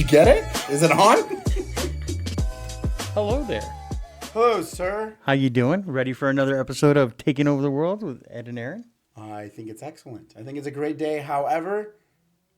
you get it? Is it on? Hello there. Hello, sir. How you doing? Ready for another episode of Taking Over the World with Ed and Aaron? I think it's excellent. I think it's a great day. However,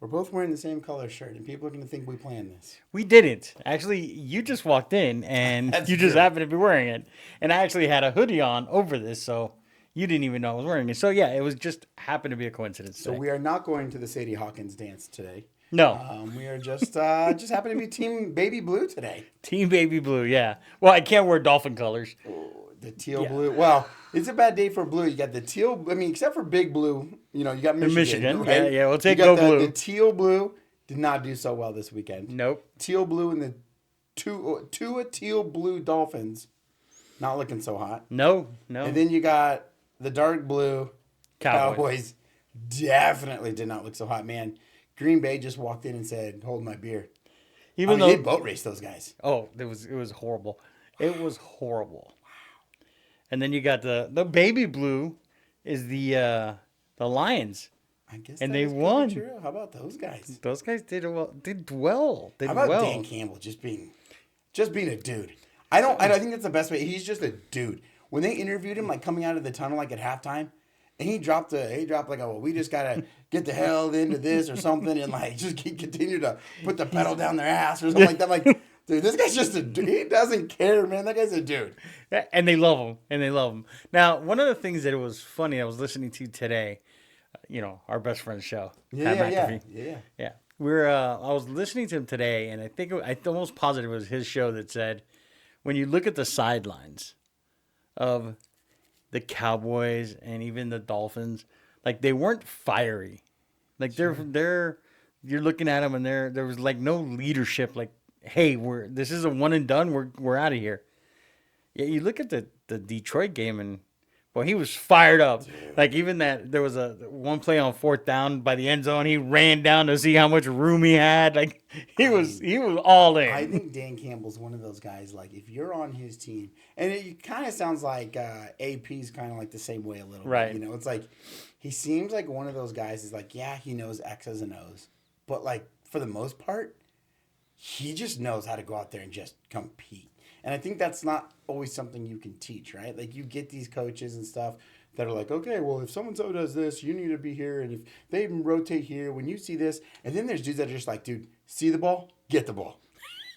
we're both wearing the same color shirt, and people are going to think we planned this. We didn't. Actually, you just walked in, and you just happened to be wearing it. And I actually had a hoodie on over this, so you didn't even know I was wearing it. So, yeah, it was just happened to be a coincidence So today. we are not going to the Sadie Hawkins dance today. No. We are just happen to be Team Baby Blue today. Team Baby Blue, yeah. Well, I can't wear dolphin colors. The teal blue. Well, it's a bad day for blue. You got the teal. I mean, except for big blue. You know, you got Michigan. Right? Yeah. We'll take go blue. The teal blue did not do so well this weekend. Nope. Teal blue and the two teal blue Dolphins, not looking so hot. No. And then you got the dark blue Cowboys. Definitely did not look so hot, man. Green Bay just walked in and said, "Hold my beer." Even though they boat raced those guys. Oh, it was horrible. It was horrible. Wow. And then you got the baby blue is the Lions. I guess and they won. True. How about those guys? Those guys did well. How about Dan Campbell just being a dude? I think that's the best way. He's just a dude. When they interviewed him, like coming out of the tunnel, like at halftime, and he dropped like, "Oh, well, we just gotta get the hell into this or something," and like just continue to put the pedal down their ass or something like that. Like, dude, this guy's just a dude. He doesn't care, man. That guy's a dude. And they love him. Now, one of the things that it was funny, I was listening to today, our best friend's show. Yeah. I was listening to him today, and I'm almost positive it was his show that said, when you look at the sidelines of the Cowboys and even the Dolphins, like they weren't fiery. Like you're looking at them and there was like no leadership. Like, hey, this is a one and done. We're out of here. Yeah, you look at the Detroit game and, well, he was fired up. Dude. Like even that there was a one play on fourth down by the end zone. He ran down to see how much room he had. Like he was all in. I think Dan Campbell's one of those guys. Like if you're on his team, and it kind of sounds like AP's kind of like the same way a little right. bit. It's like he seems like one of those guys. Is like, yeah, he knows X's and O's, but like for the most part, he just knows how to go out there and just compete. And I think that's not always something you can teach, right? Like, you get these coaches and stuff that are like, okay, well, if so-and-so does this, you need to be here. And if they rotate here, when you see this. And then there's dudes that are just like, dude, see the ball? Get the ball.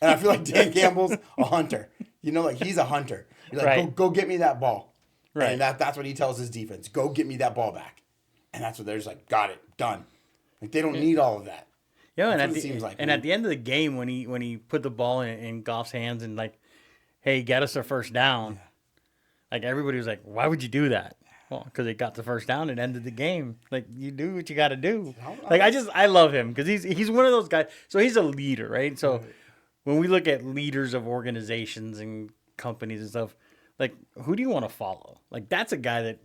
And I feel like Dan Campbell's a hunter. Like, he's a hunter. He's like, right. go get me that ball. Right. And that's what he tells his defense. Go get me that ball back. And that's what they're just like, got it, done. Like, they don't need all of that. Yeah, and at the end of the game, when he put the ball in Goff's hands and, like, hey, get us a first down. Yeah. Like, everybody was like, why would you do that? Well, because it got the first down and ended the game. Like, you do what you got to do. Like, I love him because he's one of those guys. So he's a leader, right? So when we look at leaders of organizations and companies and stuff, like, who do you want to follow? Like, that's a guy that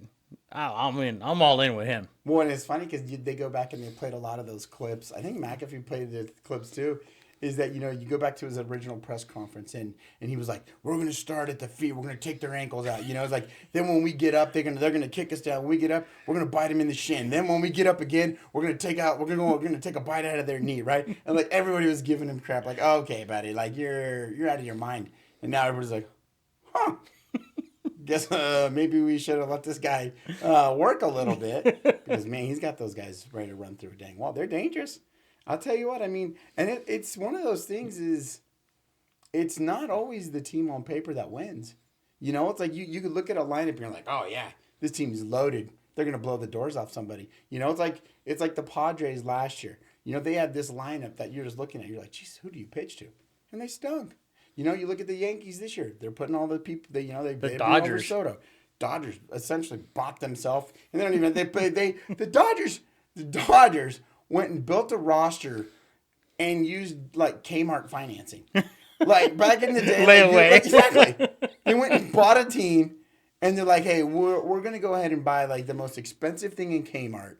I'm all in with him. Well, and it's funny because they go back and they played a lot of those clips. I think McAfee played the clips too. Is that, you go back to his original press conference and he was like, we're going to start at the feet. We're going to take their ankles out. It's like, then when we get up, they're going to kick us down. When we get up, we're going to bite them in the shin. Then when we get up again, we're going to take a bite out of their knee, right? And like everybody was giving him crap like, oh, okay, buddy, like you're out of your mind. And now everybody's like, huh. Guess maybe we should have let this guy work a little bit because, man, he's got those guys ready to run through a dang wall. They're dangerous. I'll tell you what, I mean, and it's one of those things is it's not always the team on paper that wins. It's like you could look at a lineup and you're like, oh, yeah, this team's loaded. They're going to blow the doors off somebody. It's like the Padres last year. They had this lineup that you're just looking at. You're like, geez, who do you pitch to? And they stunk. You look at the Yankees this year. They're putting all the people, they the Dodgers. Soto. Dodgers essentially bought themselves. And they don't even, the Dodgers went and built a roster and used like Kmart financing. Like back in the day. Layaway. Exactly. They went and bought a team and they're like, hey, we're going to go ahead and buy like the most expensive thing in Kmart.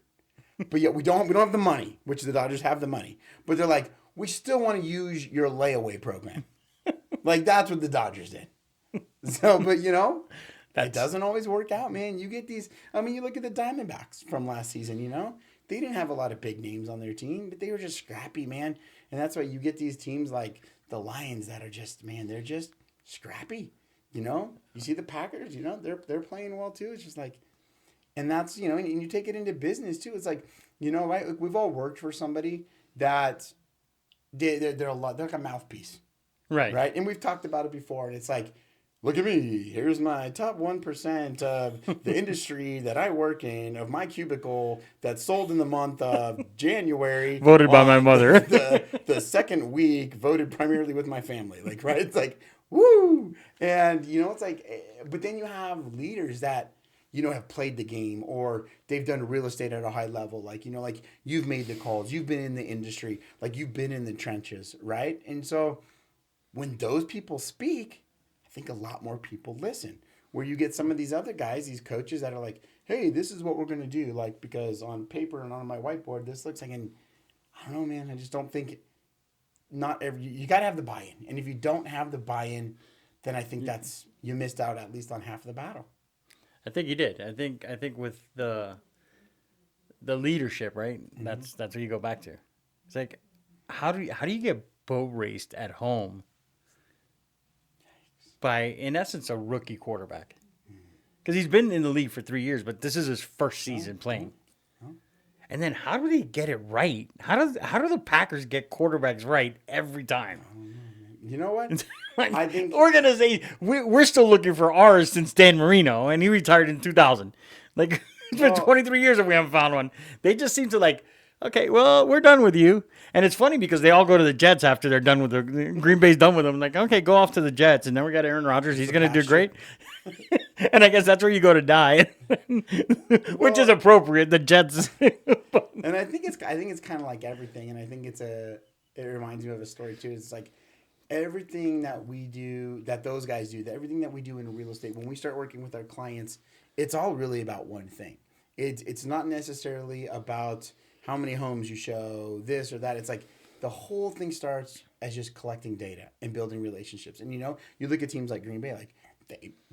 But yet we don't have the money, which the Dodgers have the money. But they're like, we still want to use your layaway program. Like that's what the Dodgers did. So, but it doesn't always work out, man. You get these, you look at the Diamondbacks from last season, they didn't have a lot of big names on their team, but they were just scrappy, man. And that's why you get these teams like the Lions that are just, man, they're just scrappy. You know, you see the Packers, you know, they're playing well too. It's just like, and that's, you know, and you take it into business too. It's like, you know, right? Like we've all worked for somebody that they're a lot, they're like a mouthpiece, Right. right? And we've talked about it before, and it's like, look at me. Here's my top 1% of the industry that I work in, of my cubicle that's sold in the month of January. Voted by my mother. the second week, voted primarily with my family. Like, right? It's like, woo! And, you know, it's like, but then you have leaders that, you know, have played the game or they've done real estate at a high level. Like, you know, like you've made the calls, you've been in the industry, like you've been in the trenches, right? And so when those people speak, I think a lot more people listen. Where you get some of these other guys, these coaches that are like, hey, this is what we're going to do. Like, because on paper and on my whiteboard, this looks like, and I don't know, man, I just don't think, not every, you got to have the buy-in. And if you don't have the buy-in, then I think that's, you missed out at least on half of the battle. I think you did. I think with the leadership, right? Mm-hmm. That's what you go back to. It's like, how do you get boat raced at home by, in essence, a rookie quarterback? Because he's been in the league for 3 years, but this is his first season playing. And then how do they get it right? How do the Packers get quarterbacks right every time? You know what? Like, I think organization. We're still looking for ours since Dan Marino, and he retired in 2000. Like it's been 23 years and we haven't found one. They just seem to like, okay, well, we're done with you. And it's funny because they all go to the Jets after they're done with the Green Bay's done with them. Like, okay, go off to the Jets, and then we got Aaron Rodgers. He's going to do great. And I guess that's where you go to die, which is appropriate. The Jets. And I think it's kind of like everything, and I think it reminds me of a story too. It's like everything that we do, that those guys do, that everything that we do in real estate, when we start working with our clients, it's all really about one thing. It's not necessarily about how many homes you show, this or that. It's like the whole thing starts as just collecting data and building relationships. And, you know, you look at teams like Green Bay, like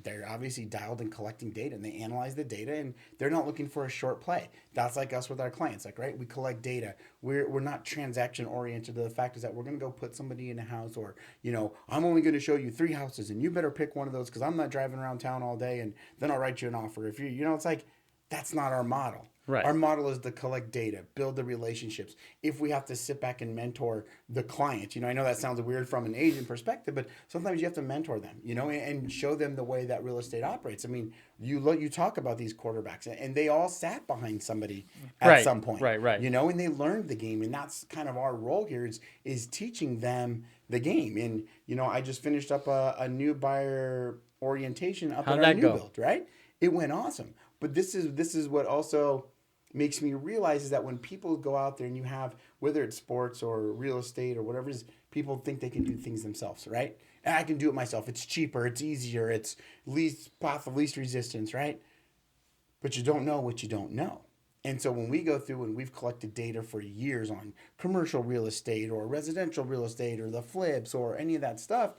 they're obviously dialed in collecting data, and they analyze the data, and they're not looking for a short play. That's like us with our clients, like, right? We collect data. We're not transaction oriented. The fact is that we're going to go put somebody in a house, or, you know, I'm only going to show you 3 houses, and you better pick one of those because I'm not driving around town all day, and then I'll write you an offer. If you know, it's like, that's not our model. Right. Our model is to collect data, build the relationships. If we have to sit back and mentor the client, you know, I know that sounds weird from an agent perspective, but sometimes you have to mentor them, you know, and show them the way that real estate operates. I mean, you talk about these quarterbacks, and they all sat behind somebody at some point, right. You know, and they learned the game, and that's kind of our role here is teaching them the game. And, you know, I just finished up a new buyer orientation up How'd at our that new go? build, right? It went awesome. But this is what also makes me realize is that when people go out there and you have, whether it's sports or real estate or whatever it is, people think they can do things themselves, right? And I can do it myself. It's cheaper, it's easier, it's least path of least resistance, right? But you don't know what you don't know. And so when we go through and we've collected data for years on commercial real estate or residential real estate or the flips or any of that stuff,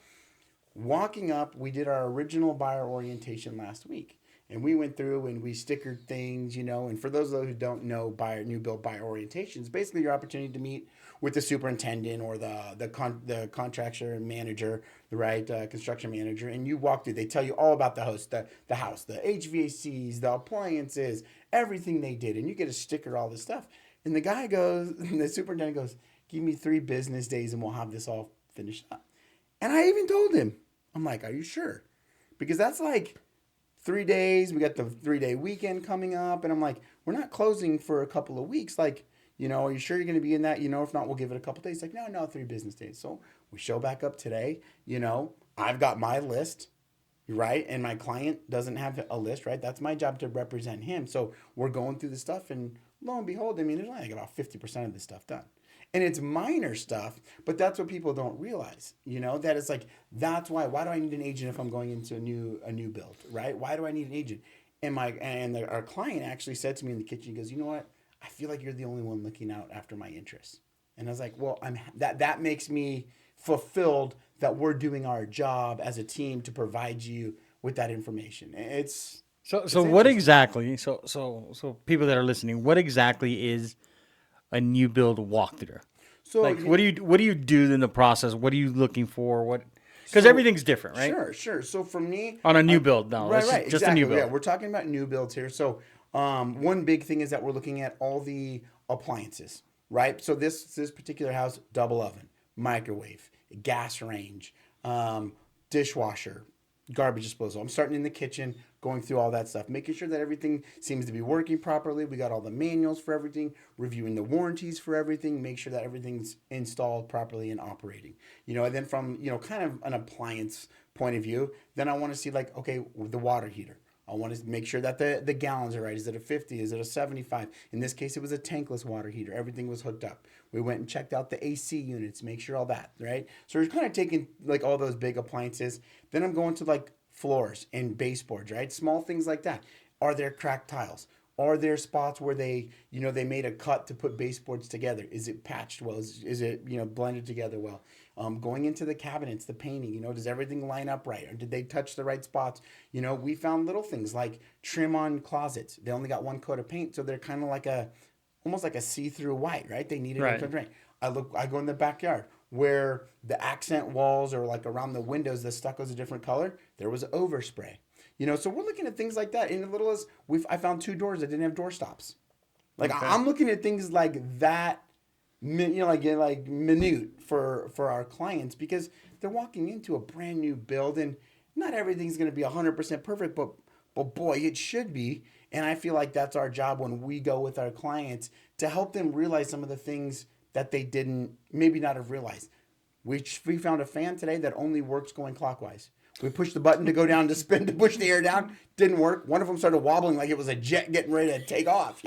walking up, we did our original buyer orientation last week. And we went through and we stickered things, you know. And for those of those who don't know, new build buyer orientations, basically your opportunity to meet with the superintendent or the contractor manager, the right construction manager, and you walk through. They tell you all about the house, the HVACs, the appliances, everything they did, and you get to sticker all this stuff. And the guy goes, the superintendent goes, "Give me 3 business days and we'll have this all finished up." And I even told him, I'm like, "Are you sure?" Because that's like 3 days. We got the 3-day weekend coming up. And I'm like, we're not closing for a couple of weeks. Like, you know, are you sure you're going to be in that? You know, if not, we'll give it a couple days. Like, no, 3 business days. So we show back up today. You know, I've got my list, right? And my client doesn't have a list, right? That's my job to represent him. So we're going through the stuff. And lo and behold, I mean, there's only like about 50% of this stuff done. And it's minor stuff, but that's what people don't realize, you know, that it's like, that's why do I need an agent if I'm going into a new build, right? Why do I need an agent? And our client actually said to me in the kitchen, he goes, "You know what? I feel like you're the only one looking out after my interests." And I was like, well, that makes me fulfilled that we're doing our job as a team to provide you with that information. So what exactly, so people that are listening, what exactly is a new build walkthrough? So Like, what do you do in the process? What are you looking for? What? Because So- everything's different, right? Sure. So for me, On a new build, no, right, just a exactly. new build. Yeah, we're talking about new builds here. So one big thing is that we're looking at all the appliances, right? So this particular house, double oven, microwave, gas range, dishwasher, garbage disposal. I'm starting in the kitchen, going through all that stuff, making sure that everything seems to be working properly. We got all the manuals for everything, reviewing the warranties for everything, make sure that everything's installed properly and operating. And then from, kind of an appliance point of view, then I want to see like, okay, the water heater. I want to make sure that the gallons are right. Is it a 50? Is it a 75? In this case, it was a tankless water heater. Everything was hooked up. We went and checked out the AC units, make sure all that, right? So we're kind of taking like all those big appliances. Then I'm going to like floors and baseboards, right? Small things like that. Are there cracked tiles? Are there spots where they made a cut to put baseboards together? Is it patched well? Is it, blended together well? Going into the cabinets, the painting, does everything line up right? Or did they touch the right spots? We found little things like trim on closets. They only got one coat of paint, so they're kind of like almost like a see-through white, right? They needed Right. it to rain. I go in the backyard where the accent walls or like around the windows, the stucco's a different color. There was overspray. So we're looking at things like that. And as little as I found 2 doors that didn't have door stops. Like Okay. I'm looking at things like that, like minute for our clients because they're walking into a brand new build and not everything's going to be 100% perfect, but boy, it should be. And I feel like that's our job when we go with our clients to help them realize some of the things that they didn't maybe not have realized. We found a fan today that only works going clockwise. We pushed the button to go down to spin to push the air down. Didn't work. One of them started wobbling like it was a jet getting ready to take off,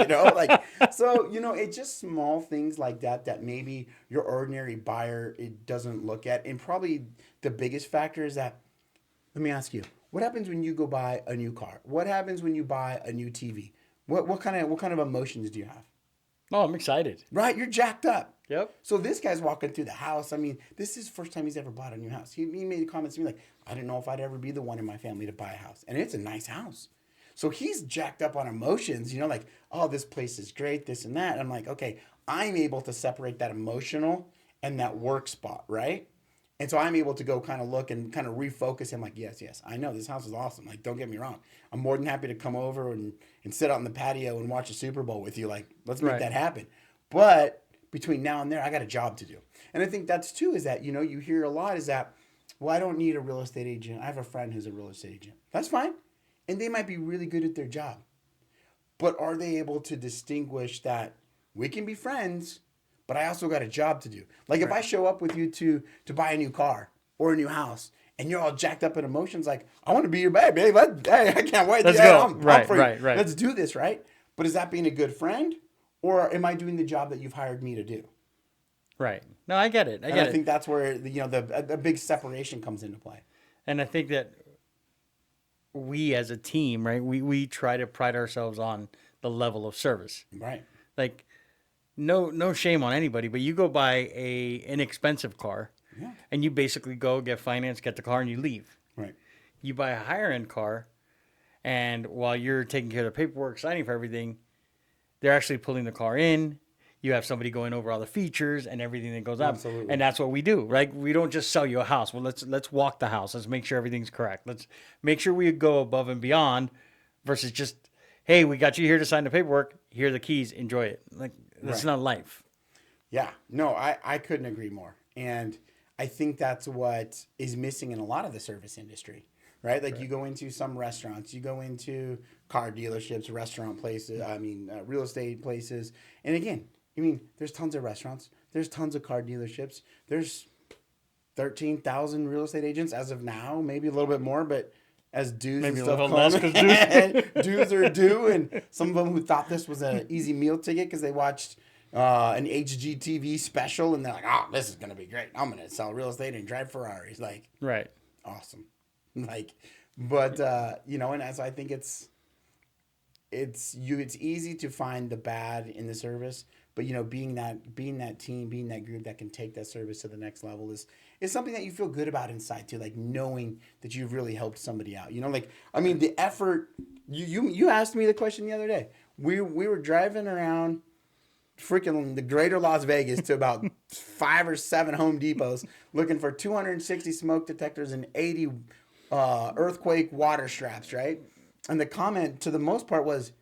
So, it's just small things like that maybe your ordinary buyer it doesn't look at. And probably the biggest factor is that, let me ask you, what happens when you go buy a new car? What happens when you buy a new TV? What kind of emotions do you have? Oh, I'm excited. Right? You're jacked up. Yep. So this guy's walking through the house. I mean, this is his first time he's ever bought a new house. He made comments to me like, I didn't know if I'd ever be the one in my family to buy a house. And it's a nice house. So he's jacked up on emotions, like, oh, this place is great, this and that. And I'm like, okay, I'm able to separate that emotional and that work spot, right? And so I'm able to go kind of look and kind of refocus him like, yes, I know this house is awesome. Like, don't get me wrong. I'm more than happy to come over and sit out on the patio and watch a Super Bowl with you. Like, let's make Right. that happen. But between now and there, I got a job to do. And I think that's too is that, you hear a lot is that, well, I don't need a real estate agent. I have a friend who's a real estate agent. That's fine. And they might be really good at their job. But are they able to distinguish that we can be friends, but I also got a job to do? Like if I show up with you to buy a new car or a new house and you're all jacked up in emotions, like, I want to be your babe. Hey, I can't wait. Let's Yeah, go. I'm Right. free. Let's do this, right? But is that being a good friend? Or am I doing the job that you've hired me to do? Right. No, I get it. I think that's where the big separation comes into play. And I think that we as a team, right, we try to pride ourselves on the level of service. Right. Like, no shame on anybody, but you go buy a inexpensive car, and you basically go get finance, get the car, and you leave. Right. You buy a higher end car, and while you're taking care of the paperwork, signing for everything, they're actually pulling the car in. You have somebody going over all the features and everything that goes up. Absolutely. And that's what we do, right? We don't just sell you a house. Well, let's walk the house. Let's make sure everything's correct. Let's make sure we go above and beyond versus just, hey, we got you here to sign the paperwork. Here are the keys. Enjoy it. Like, that's not life. Yeah. No, I couldn't agree more. And I think that's what is missing in a lot of the service industry, right? Like you go into some restaurants, you go into car dealerships, restaurant places, real estate places. And again, there's tons of restaurants. There's tons of car dealerships. There's 13,000 real estate agents as of now, maybe a little bit more, but as dues Maybe and a stuff little less come, 'cause dues are due, and some of them who thought this was an easy meal ticket because they watched an HGTV special and they're like, oh, this is going to be great. I'm going to sell real estate and drive Ferraris. Like, Right. awesome. Like, but, and as I think it's easy to find the bad in the service, but being that team, being that group that can take that service to the next level is something that you feel good about inside too, like knowing that you've really helped somebody out. The effort. You asked me the question the other day. We were driving around freaking the greater Las Vegas to about 5 or 7 Home Depots looking for 260 smoke detectors and 80 earthquake water straps, right? And the comment to the most part was,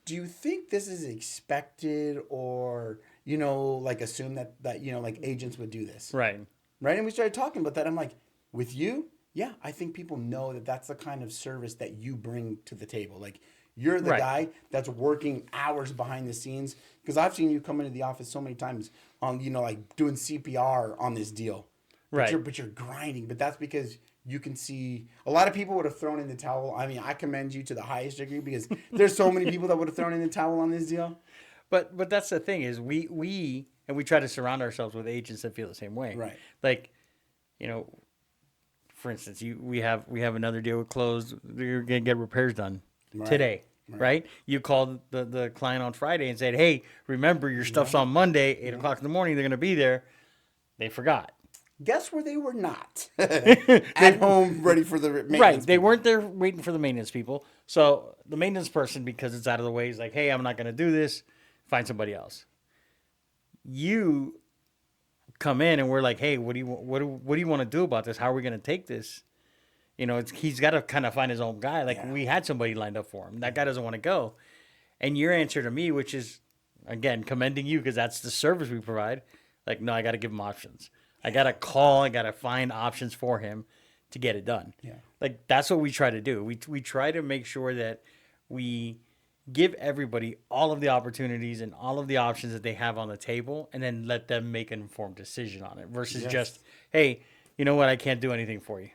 do you think this is expected or, like assume that, like agents would do this? Right. Right. And we started talking about that. I'm like, with you, yeah, I think people know that that's the kind of service that you bring to the table. Like, you're the Right. guy that's working hours behind the scenes. Because I've seen you come into the office so many times on, like doing CPR on this deal. Right. But you're grinding. But that's because you can see a lot of people would have thrown in the towel. I mean, I commend you to the highest degree because there's so many people that would have thrown in the towel on this deal. But that's the thing is we try to surround ourselves with agents that feel the same way. Right. Like, for instance, we have another deal with closed. You're gonna get repairs done today, right? You called the client on Friday and said, "Hey, remember your stuff's on Monday, 8:00 in the morning. They're gonna be there." They forgot. Guess where they were not? At home, ready for the maintenance. Right. They people. weren't there waiting for the maintenance people. So the maintenance person, because it's out of the way, is like, "Hey, I'm not gonna do this. Find somebody else." You come in and we're like, "Hey, what do you want to do about this? How are we going to take this?" He's got to kind of find his own guy. Like, we had somebody lined up for him. That guy doesn't want to go. And your answer to me, which is, again, commending you because that's the service we provide. Like, no, I got to give him options. I got to call. I got to find options for him to get it done. Yeah. Like, that's what we try to do. We try to make sure that we give everybody all of the opportunities and all of the options that they have on the table, and then let them make an informed decision on it versus just, "Hey, you know what? I can't do anything for you."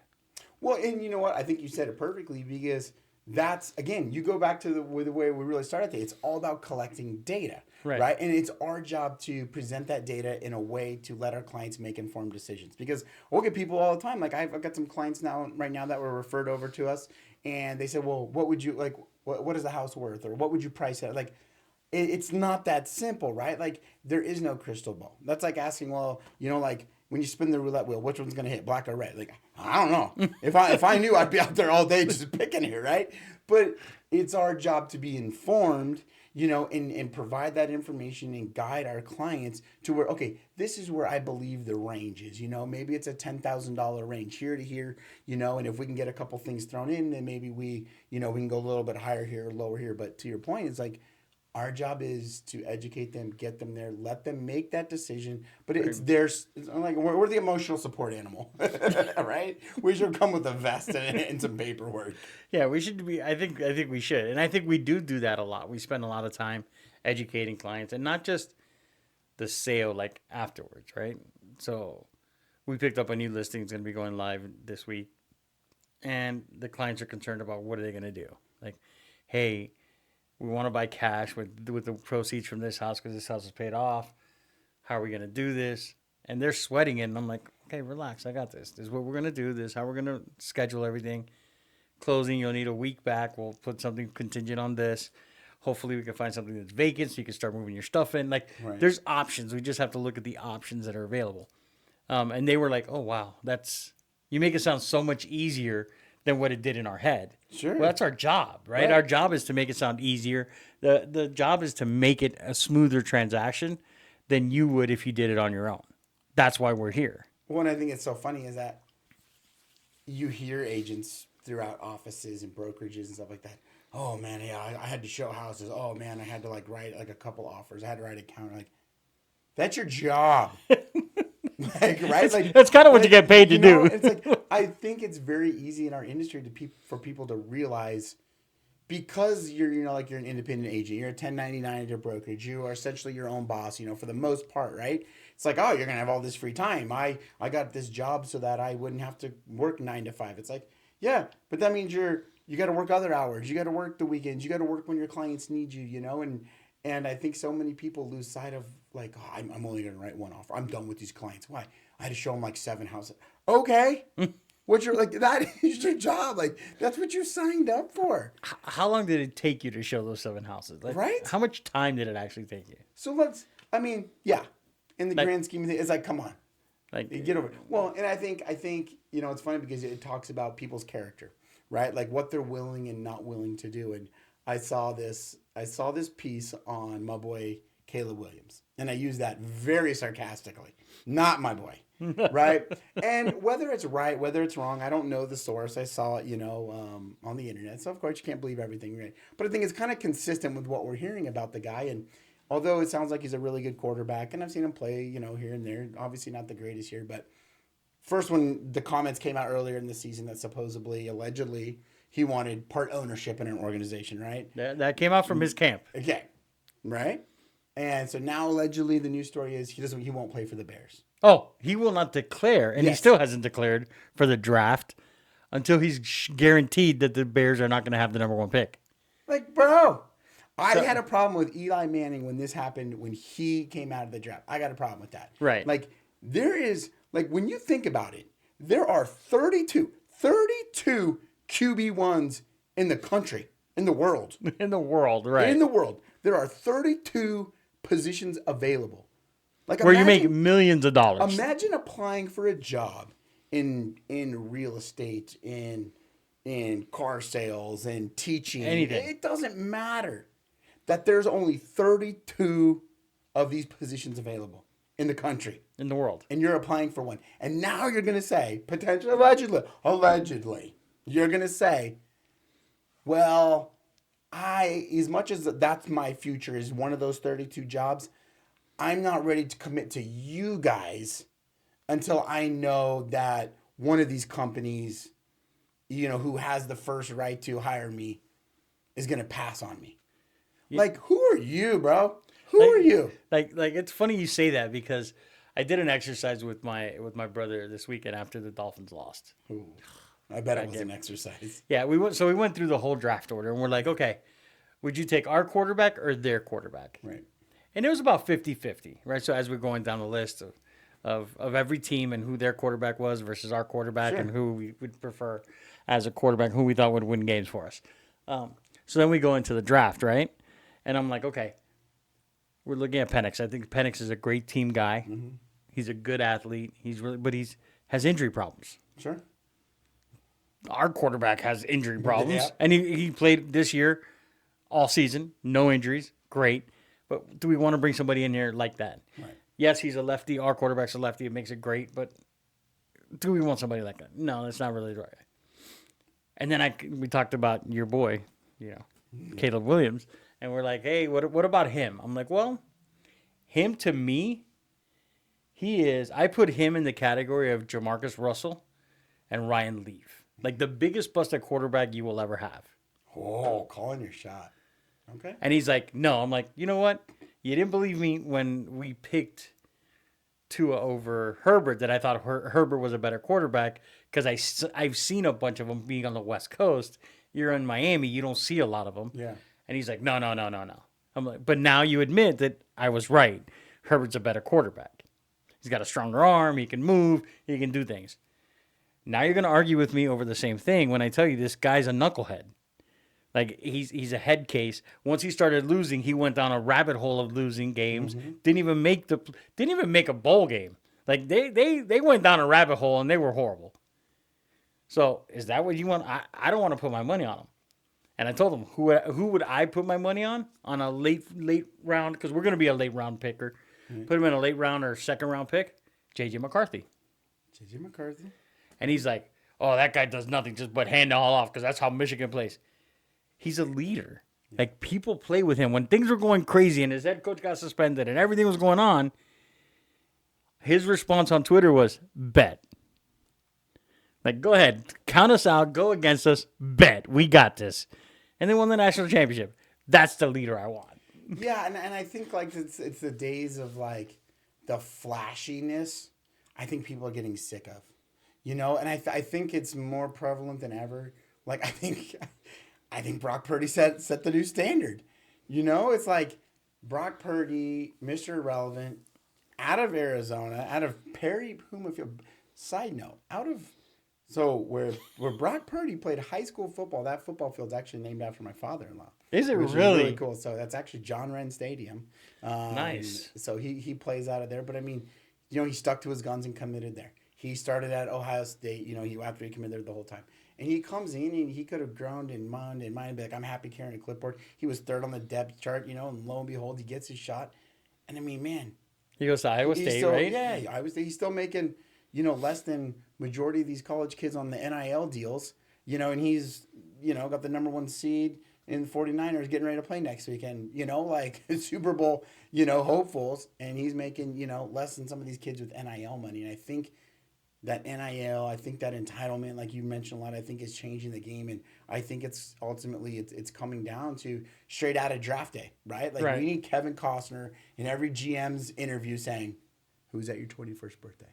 Well, and you know what? I think you said it perfectly because that's, again, you go back to the way we really started today. It's all about collecting data, right? And it's our job to present that data in a way to let our clients make informed decisions. Because we'll get people all the time. Like, I've got some clients right now that were referred over to us, and they said, "Well, what would you like? What is the house worth, or what would you price it?" Like, it's not that simple, right? Like, there is no crystal ball. That's like asking, well, like when you spin the roulette wheel, which one's gonna hit, black or red? Like, I don't know. if I knew, I'd be out there all day just picking here, right? But it's our job to be informed, and provide that information and guide our clients to where, okay, this is where I believe the range is. Maybe it's a $10,000 range here to here, and if we can get a couple things thrown in, then maybe we can go a little bit higher here, lower here. But to your point, it's like, our job is to educate them, get them there, let them make that decision. But it's like, we're the emotional support animal, right? We should come with a vest and some paperwork. Yeah, we should be. I think we should, and I think we do that a lot. We spend a lot of time educating clients, and not just the sale, like afterwards, right? So we picked up a new listing. It's going to be going live this week, and the clients are concerned about what are they going to do. Like, hey, we want to buy cash with the proceeds from this house because this house is paid off. How are we going to do this? And they're sweating it. And I'm like, okay, relax. I got this. This is what we're going to do. This is how we're going to schedule everything. Closing, you'll need a week back. We'll put something contingent on this. Hopefully we can find something that's vacant so you can start moving your stuff in. Like, There's options. We just have to look at the options that are available. And they were like, oh, wow, you make it sound so much easier than what it did in our head. Sure. Well, that's our job, right? Our job is to make it sound easier. The job is to make it a smoother transaction than you would if you did it on your own. That's why we're here. One I think it's so funny is that you hear agents throughout offices and brokerages and stuff like that. Oh man, yeah, I had to show houses. Oh man, I had to write a couple offers. I had to write a counter. Like, that's your job. Right? That's kind of what you get paid to do. It's like, I think it's very easy in our industry for people to realize, because you're you're an independent agent, you're a 1099 at your brokerage, you are essentially your own boss, for the most part, right? It's like, oh, you're gonna have all this free time. I got this job so that I wouldn't have to work 9 to 5. It's like, yeah, but that means you got to work other hours, you got to work the weekends, you got to work when your clients need you, and I think so many people lose sight of, like, oh, I'm only going to write one offer. I'm done with these clients. Why? I had to show them 7 houses. Okay. That is your job. Like, that's what you signed up for. How long did it take you to show those 7 houses? Right? How much time did it actually take you? So yeah. In the grand scheme of things, it's like, come on. Get over it. Well, and I think it's funny because it talks about people's character, right? Like, what they're willing and not willing to do. And I saw this piece on my boy Caleb Williams. And I use that very sarcastically. Not my boy. Right? And whether it's right, whether it's wrong, I don't know the source. I saw it, on the internet. So, of course, you can't believe everything, right? But I think it's kind of consistent with what we're hearing about the guy. And although it sounds like he's a really good quarterback, and I've seen him play, here and there, obviously not the greatest year, but first when the comments came out earlier in the season that supposedly, allegedly, he wanted part ownership in an organization, right? That came out from his camp. Okay. Right? And so now allegedly the news story is he won't play for the Bears. Oh, he will not declare, and he Yes. still hasn't declared for the draft until he's guaranteed that the Bears are not going to have the number 1 pick. Like, bro, I had a problem with Eli Manning when this happened, when he came out of the draft. I got a problem with that. Right. Like, there is, like, when you think about it, there are 32 QB1s in the country, in the world. In the world, right. In the world. There are 32 positions available. Like, Where you make millions of dollars. Imagine applying for a job in real estate, in car sales, and teaching. Anything. It doesn't matter that there's only 32 of these positions available in the country. In the world. And you're applying for one. And now you're going to say, potentially, allegedly, you're going to say, well, as much as that's my future is one of those 32 jobs, I'm not ready to commit to you guys until I know that one of these companies, who has the first right to hire me is going to pass on me. Yeah. Like, who are you, bro? Who are you? Like it's funny you say that because I did an exercise with my brother this weekend after the Dolphins lost. Ooh, I bet it was an exercise. Yeah, we went through the whole draft order and we're like, okay, would you take our quarterback or their quarterback? Right. And it was about 50-50, right? So as we're going down the list of every team and who their quarterback was versus our quarterback and who we would prefer as a quarterback, who we thought would win games for us. So then we go into the draft, right? And I'm like, okay, we're looking at Penix. I think Penix is a great team guy. Mm-hmm. He's a good athlete. But has injury problems. Sure. Our quarterback has injury problems. Yeah. And he played this year all season, no injuries, great. But do we want to bring somebody in here like that? Right. Yes, he's a lefty. Our quarterback's a lefty. It makes it great. But do we want somebody like that? No, that's not really right. And then we talked about your boy, Caleb Williams. And we're like, hey, what about him? I'm like, well, him to me, I put him in the category of Jamarcus Russell and Ryan Leaf. Like the biggest bust at quarterback you will ever have. Oh, calling your shot. Okay. And he's like, no. I'm like, you know what? You didn't believe me when we picked Tua over Herbert that I thought Herbert was a better quarterback because I've seen a bunch of them being on the West Coast. You're in Miami. You don't see a lot of them. Yeah. And he's like, no. I'm like, but now you admit that I was right. Herbert's a better quarterback. He's got a stronger arm. He can move. He can do things. Now you're going to argue with me over the same thing when I tell you this guy's a knucklehead. Like he's a head case. Once he started losing, he went down a rabbit hole of losing games. Mm-hmm. Didn't even make a bowl game. Like they went down a rabbit hole and they were horrible. So is that what you want? I don't want to put my money on him. And I told him who would I put my money on a late round because we're going to be a late round picker. Mm-hmm. Put him in a late round or second round pick. JJ McCarthy. And he's like, oh, that guy does nothing just but hand the ball off because that's how Michigan plays. He's a leader. Like, people play with him. When things were going crazy and his head coach got suspended and everything was going on, his response on Twitter was, bet. Like, go ahead. Count us out. Go against us. Bet. We got this. And they won the national championship. That's the leader I want. Yeah, and I think, like, it's the days of, like, the flashiness I think people are getting sick of. And I think it's more prevalent than ever. Like, I think Brock Purdy set the new standard. It's like Brock Purdy, Mr. Irrelevant, out of Arizona, out of Perry Puma Field. Side note, where Brock Purdy played high school football, that football field's actually named after my father-in-law. Is it which really? Is really cool. So that's actually John Wren Stadium. Nice. So he plays out of there. But I mean, he stuck to his guns and committed there. He started at Ohio State, after he committed there the whole time. And he comes in and he could have groaned and moaned and be like, I'm happy carrying a clipboard. He was third on the depth chart, and lo and behold, he gets his shot. And I mean, man, He goes to Iowa State, still, right? Yeah, Iowa State. He's still making, less than majority of these college kids on the NIL deals. And he's, got the number 1 seed in the 49ers getting ready to play next weekend. Like Super Bowl, hopefuls, and he's making, less than some of these kids with NIL money. And I think that NIL, I think that entitlement, like you mentioned a lot, I think is changing the game. And I think it's ultimately it's coming down to straight out of draft day, right? Like Right. we need Kevin Costner in every GM's interview saying, "Who's at your 21st birthday?"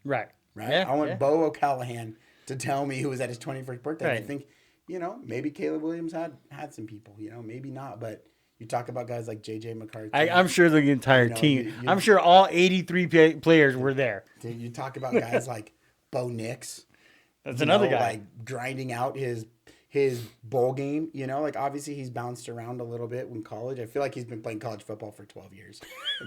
Right. Right? Yeah, I want yeah. Bo O'Callahan to tell me who was at his 21st birthday. Right. I think, maybe Caleb Williams had some people, maybe not, but you talk about guys like J.J. McCarthy. I'm sure the entire team. I'm sure all 83 players were there. You talk about guys like Bo Nix. That's another guy. Like grinding out his bowl game. Like obviously he's bounced around a little bit in college. I feel like he's been playing college football for 12 years.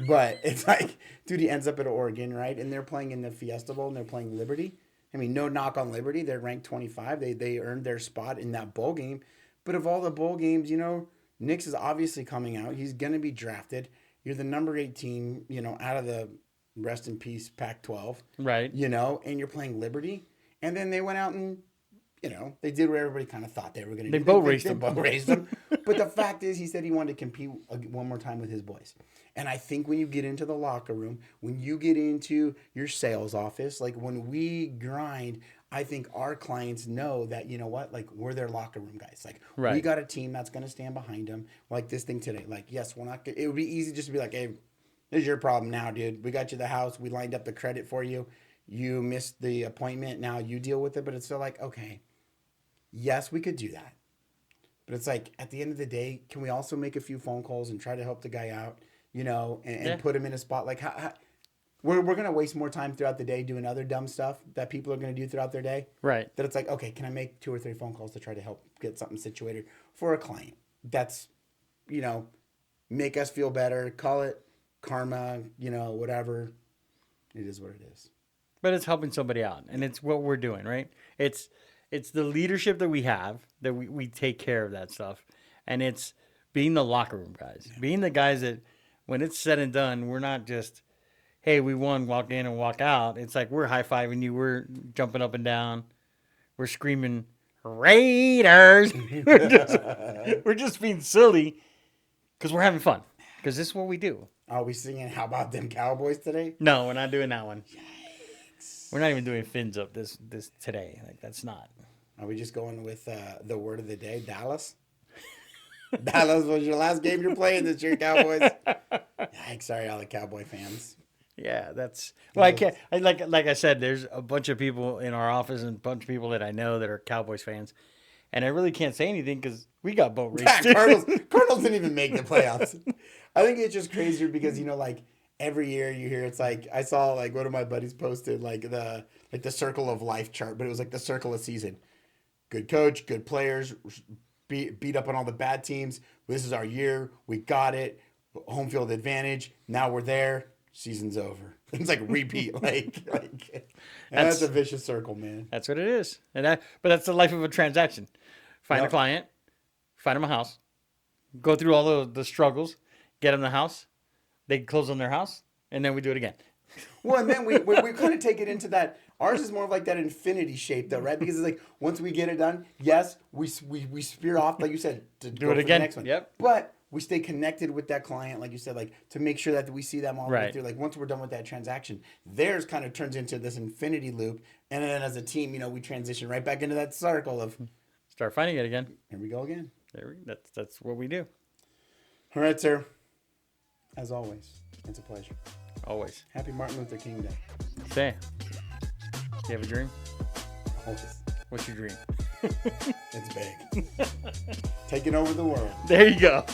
But it's like, dude, he ends up at Oregon, right? And they're playing in the Fiesta Bowl and they're playing Liberty. I mean, no knock on Liberty. They're ranked 25. They earned their spot in that bowl game. But of all the bowl games, Nix is obviously coming out. He's going to be drafted. You're the number 8 team, out of the rest in peace Pac-12. Right. And you're playing Liberty. And then they went out and, they did what everybody kind of thought they were going to do. They boat raced They them. boat raced them. But the fact is, he said he wanted to compete one more time with his boys. And I think when you get into the locker room, when you get into your sales office, like when we grind, I think our clients know that, like we're their locker room guys. Like Right. we got a team that's going to stand behind them. Like this thing today. Like, yes, we're not gonna, it would be easy just to be like, hey, this is your problem now, dude. We got you the house. We lined up the credit for you. You missed the appointment. Now you deal with it. But it's still like, okay, yes, we could do that. But it's like, at the end of the day, can we also make a few phone calls and try to help the guy out, and put him in a spot? Like, how we're going to waste more time throughout the day doing other dumb stuff that people are going to do throughout their day. Right. That it's like, okay, can I make 2 or 3 phone calls to try to help get something situated for a client? That's, make us feel better. Call it karma, whatever. It is what it is. But it's helping somebody out, and it's what we're doing, right? It's the leadership that we have, that we take care of that stuff, and it's being the locker room guys, being the guys that when it's said and done, we're not just, hey, we won, walk in and walk out. It's like we're high-fiving you, we're jumping up and down, we're screaming, Raiders! we're just being silly because we're having fun, because this is what we do. Are we singing How About Them Cowboys today? No, we're not doing that one. We're not even doing fins up this today. Like, that's not. Are we just going with the word of the day, Dallas? Dallas was your last game you're playing this year, Cowboys. Yikes, sorry, all the Cowboy fans. Yeah, that's. Well, I can't. Like I said, there's a bunch of people in our office and a bunch of people that I know that are Cowboys fans, and I really can't say anything because we got boat raced. Yeah, Cardinals didn't even make the playoffs. I think it's just crazier because like every year you hear it's like I saw like one of my buddies posted like the circle of life chart, but it was like the circle of season. Good coach, good players, beat up on all the bad teams. This is our year. We got it. Home field advantage. Now we're there. Season's over. It's like repeat. like that's a vicious circle, man. That's what it is, but that's the life of a transaction. Find a client, find them a house, go through all the struggles, get them the house. They close on their house, and then we do it again. Well, and then we kind of take it into that. Ours is more of like that infinity shape, though, right? Because it's like once we get it done, yes, we spear off, like you said, to Do go it for again. the next one. Yep. But we stay connected with that client, like you said, like to make sure that we see them all the way Right. through. Like once we're done with that transaction, theirs kind of turns into this infinity loop, and then as a team, we transition right back into that circle of Start finding it again. here we go again. That's what we do. All right, sir. As always, it's a pleasure. Always. Happy Martin Luther King Day. Say, you have a dream? Always. What's your dream? It's big. Taking over the world. There you go.